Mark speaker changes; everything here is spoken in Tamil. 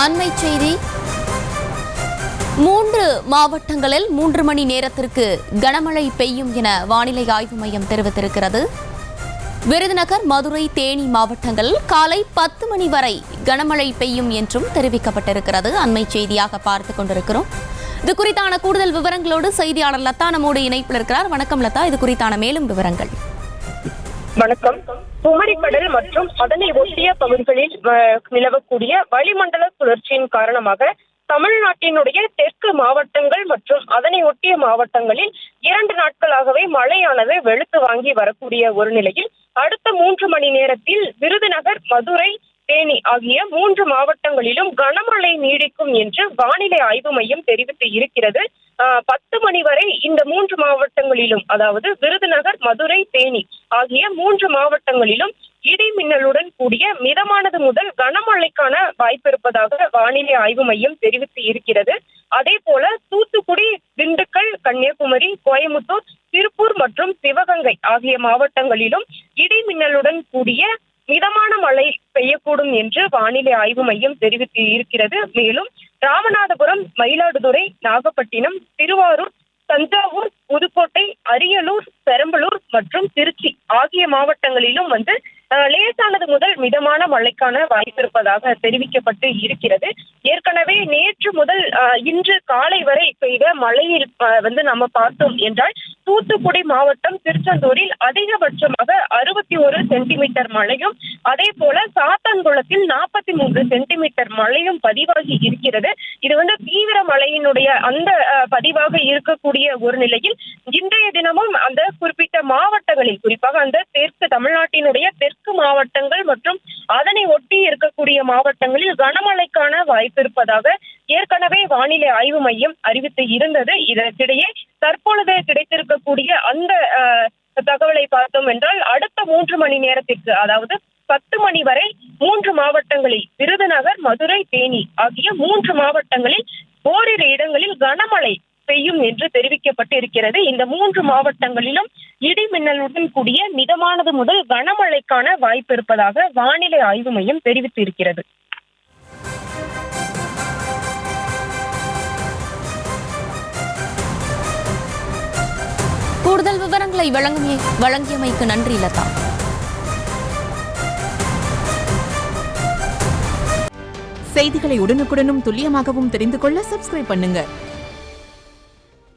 Speaker 1: அண்மை செய்தி. 3 மாவட்டங்களில் 3 மணி நேரத்திற்கு கனமழை பெய்யும் என வானிலை ஆய்வு மையம் தெரிவித்திருக்கிறது. விருதுநகர், மதுரை, தேனி மாவட்டங்களில் காலை 10 மணி வரை கனமழை பெய்யும் என்றும் தெரிவிக்கப்பட்டிருக்கிறது. அண்மை செய்தியாக பார்த்துக் கொண்டிருக்கிறோம். இது குறித்தான கூடுதல் விவரங்களோடு செய்தியாளர் லதா நம்மோடு இணைப்பில் இருக்கிறார். வணக்கம் லதா, இது குறித்தான மேலும் விவரங்கள்.
Speaker 2: வணக்கம். குமரிக்கடல் மற்றும் அதனை ஒட்டிய பகுதிகளில் நிலவக்கூடிய வளிமண்டல சுழற்சியின் காரணமாக தமிழ்நாட்டினுடைய தெற்கு மாவட்டங்கள் மற்றும் அதனை ஒட்டிய மாவட்டங்களில் 2 நாட்களாகவே மழையானது வெளுத்து வாங்கி வரக்கூடிய ஒரு நிலையில் அடுத்த 3 மணி நேரத்தில் விருதுநகர், மதுரை, தேனி ஆகிய 3 மாவட்டங்களிலும் கனமழை நீடிக்கும் என்று வானிலை ஆய்வு மையம் தெரிவித்து இருக்கிறது. 10 மணி வரை இந்த 3 மாவட்டங்களிலும், அதாவது விருதுநகர், மதுரை, தேனி ஆகிய 3 மாவட்டங்களிலும் இடி மின்னலுடன் கூடிய மிதமானது முதல் கனமழைக்கான வாய்ப்பு இருப்பதாக வானிலை ஆய்வு மையம் தெரிவித்து இருக்கிறது. அதே போல தூத்துக்குடி, திண்டுக்கல், கன்னியாகுமரி, கோயமுத்தூர், திருப்பூர் மற்றும் சிவகங்கை ஆகிய மாவட்டங்களிலும் இடி மின்னலுடன் கூடிய மிதமான மழை பெய்யக்கூடும் என்று வானிலை ஆய்வு மையம் தெரிவித்து இருக்கிறது. மேலும் ராமநாதபுரம், மயிலாடுதுறை, நாகப்பட்டினம், திருவாரூர், தஞ்சாவூர், புதுக்கோட்டை, அரியலூர், பெரம்பலூர் மற்றும் திருச்சி ஆகிய மாவட்டங்களிலும் லேசானது முதல் மிதமான மழைக்கான வாய்ப்பு இருப்பதாக தெரிவிக்கப்பட்டு இருக்கிறது. ஏற்கனவே நேற்று முதல் இன்று காலை வரை பெய்த மழையில் நம்ம பார்த்தோம் என்றால் தூத்துக்குடி மாவட்டம் திருச்செந்தூரில் அதிகபட்சமாக 61 சென்டிமீட்டர் மழையும், அதே போல சாத்தான்குளத்தில் 43 சென்டிமீட்டர் மழையும் பதிவாகி இருக்கிறது. இது தீவிர மழையினுடைய அந்த பதிவாக இருக்கக்கூடிய ஒரு நிலையில் இன்றைய தினமும் அந்த குறிப்பிட்ட மாவட்டங்களில், குறிப்பாக அந்த தெற்கு தமிழ்நாட்டினுடைய தெற்கு மாவட்டங்கள் மற்றும் அதனை ஒட்டி இருக்கக்கூடிய மாவட்டங்களில் கனமழைக்கான வாய்ப்பு இருப்பதாக ஏற்கனவே வானிலை ஆய்வு மையம் அறிவித்து இருந்தது. இதற்கிடையே தற்பொழுது கிடைத்திருக்கக்கூடிய அந்த தகவலை பார்த்தோம் என்றால் அடுத்த 3 மணி நேரத்திற்கு, அதாவது 10 மணி வரை 3 மாவட்டங்களில் விருதுநகர், மதுரை, தேனி ஆகிய 3 மாவட்டங்களில் ஓரிரு இடங்களில் கனமழை பெய்யும் என்று தெரிவிக்கப்பட்டு இருக்கிறது. இந்த 3 மாவட்டங்களிலும் இடி மின்னலுடன் கூடிய மிதமானது முதல் கனமழைக்கான வாய்ப்பு இருப்பதாக வானிலை ஆய்வு மையம் தெரிவித்து இருக்கிறது.
Speaker 1: கூடுதல் விவரங்களை வழங்கியமைக்கு நன்றி லதா.
Speaker 3: செய்திகளை உடனுக்குடனும் துல்லியமாகவும் தெரிந்து கொள்ள சப்ஸ்கிரைப் பண்ணுங்க.